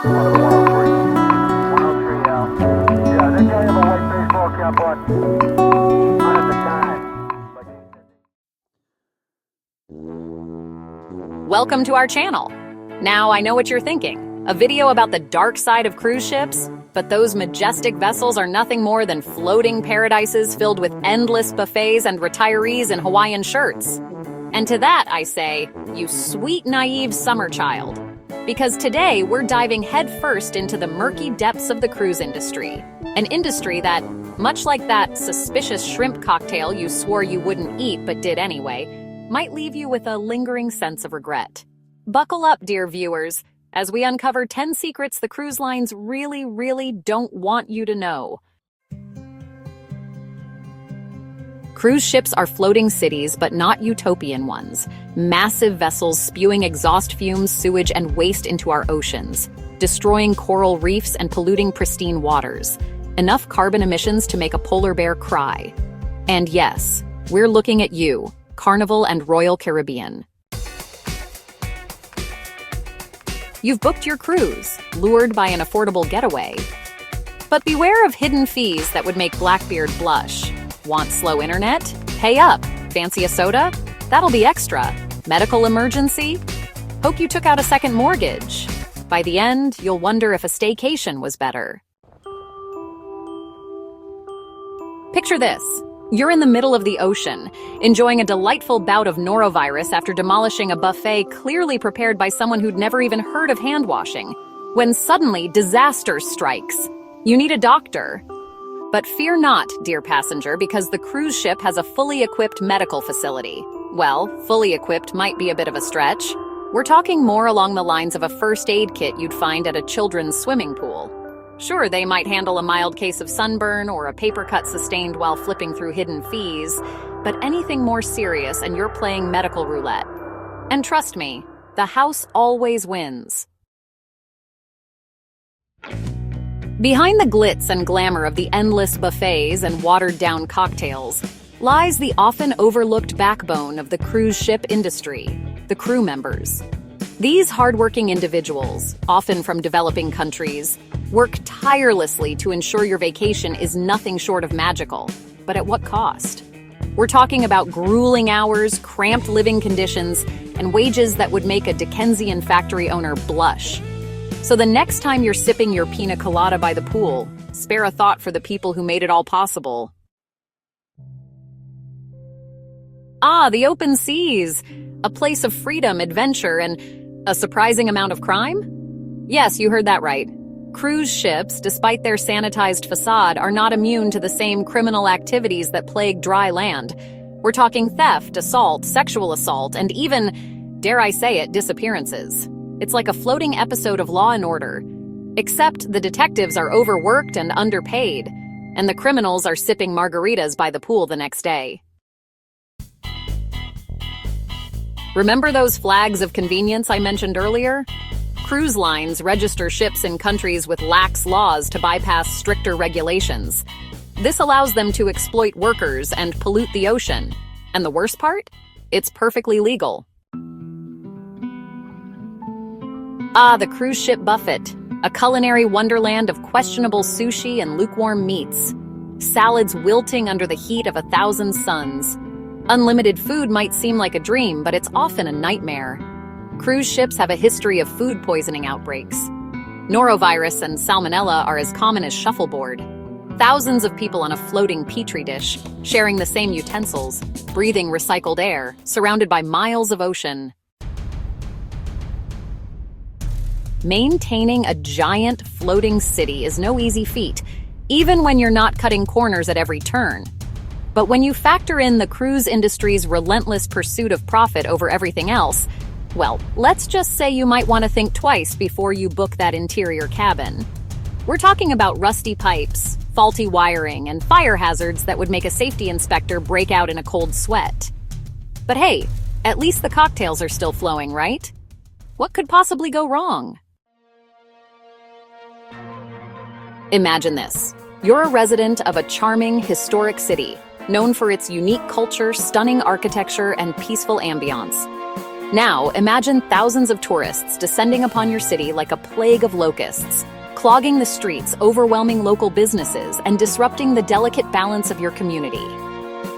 103 out. Yeah, they got him a white baseball cap on. Not at the time. Welcome to our channel. Now I know what you're thinking. A video about the dark side of cruise ships? But those majestic vessels are nothing more than floating paradises filled with endless buffets and retirees in Hawaiian shirts. And to that I say, you sweet naive summer child. Because today we're diving headfirst into the murky depths of the cruise industry. An industry that, much like that suspicious shrimp cocktail you swore you wouldn't eat but did anyway, might leave you with a lingering sense of regret. Buckle up, dear viewers, as we uncover 10 secrets the cruise lines really don't want you to know. Cruise ships are floating cities, but not utopian ones. Massive vessels spewing exhaust fumes, sewage, and waste into our oceans, destroying coral reefs and polluting pristine waters. Enough carbon emissions to make a polar bear cry. And yes, we're looking at you, Carnival and Royal Caribbean. You've booked your cruise, lured by an affordable getaway. But beware of hidden fees that would make Blackbeard blush. Want slow internet? Pay up. Fancy a soda? That'll be extra. Medical emergency? Hope you took out a second mortgage. By the end, you'll wonder if a staycation was better. Picture this. You're in the middle of the ocean, enjoying a delightful bout of norovirus after demolishing a buffet clearly prepared by someone who'd never even heard of hand washing, when suddenly disaster strikes. You need a doctor. But fear not, dear passenger, because the cruise ship has a fully equipped medical facility. Well, fully equipped might be a bit of a stretch. We're talking more along the lines of a first aid kit you'd find at a children's swimming pool. Sure, they might handle a mild case of sunburn or a paper cut sustained while flipping through hidden fees, but anything more serious and you're playing medical roulette. And trust me, the house always wins. Behind the glitz and glamour of the endless buffets and watered-down cocktails lies the often overlooked backbone of the cruise ship industry, the crew members. These hardworking individuals, often from developing countries, work tirelessly to ensure your vacation is nothing short of magical. But at what cost? We're talking about grueling hours, cramped living conditions, and wages that would make a Dickensian factory owner blush. So the next time you're sipping your pina colada by the pool, spare a thought for the people who made it all possible. Ah, the open seas! A place of freedom, adventure, and a surprising amount of crime? Yes, you heard that right. Cruise ships, despite their sanitized facade, are not immune to the same criminal activities that plague dry land. We're talking theft, assault, sexual assault, and even, dare I say it, disappearances. It's like a floating episode of Law and Order. Except the detectives are overworked and underpaid, and the criminals are sipping margaritas by the pool the next day. Remember those flags of convenience I mentioned earlier? Cruise lines register ships in countries with lax laws to bypass stricter regulations. This allows them to exploit workers and pollute the ocean. And the worst part? It's perfectly legal. Ah, the cruise ship buffet, a culinary wonderland of questionable sushi and lukewarm meats. Salads wilting under the heat of 1,000 suns. Unlimited food might seem like a dream, but it's often a nightmare. Cruise ships have a history of food poisoning outbreaks. Norovirus and salmonella are as common as shuffleboard. Thousands of people on a floating petri dish, sharing the same utensils, breathing recycled air, surrounded by miles of ocean. Maintaining a giant floating city is no easy feat, even when you're not cutting corners at every turn. But when you factor in the cruise industry's relentless pursuit of profit over everything else, well, let's just say you might want to think twice before you book that interior cabin. We're talking about rusty pipes, faulty wiring, and fire hazards that would make a safety inspector break out in a cold sweat. But hey, at least the cocktails are still flowing, right? What could possibly go wrong? Imagine this. You're a resident of a charming, historic city, known for its unique culture, stunning architecture, and peaceful ambiance. Now, imagine thousands of tourists descending upon your city like a plague of locusts, clogging the streets, overwhelming local businesses, and disrupting the delicate balance of your community.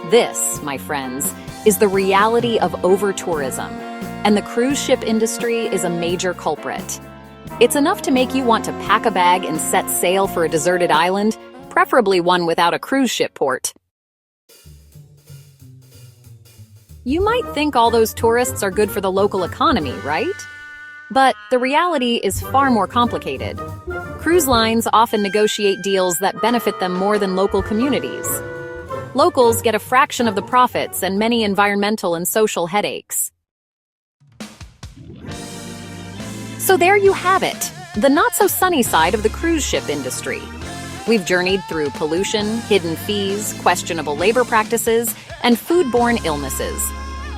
This, my friends, is the reality of over-tourism, and the cruise ship industry is a major culprit. It's enough to make you want to pack a bag and set sail for a deserted island, preferably one without a cruise ship port. You might think all those tourists are good for the local economy, right? But the reality is far more complicated. Cruise lines often negotiate deals that benefit them more than local communities. Locals get a fraction of the profits and many environmental and social headaches. So there you have it, the not-so-sunny side of the cruise ship industry. We've journeyed through pollution, hidden fees, questionable labor practices, and foodborne illnesses.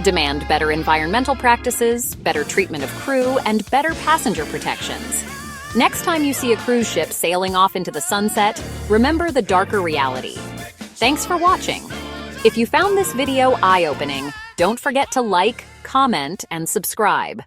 Demand better environmental practices, better treatment of crew, and better passenger protections. Next time you see a cruise ship sailing off into the sunset, remember the darker reality. Thanks for watching. If you found this video eye-opening, don't forget to like, comment, and subscribe.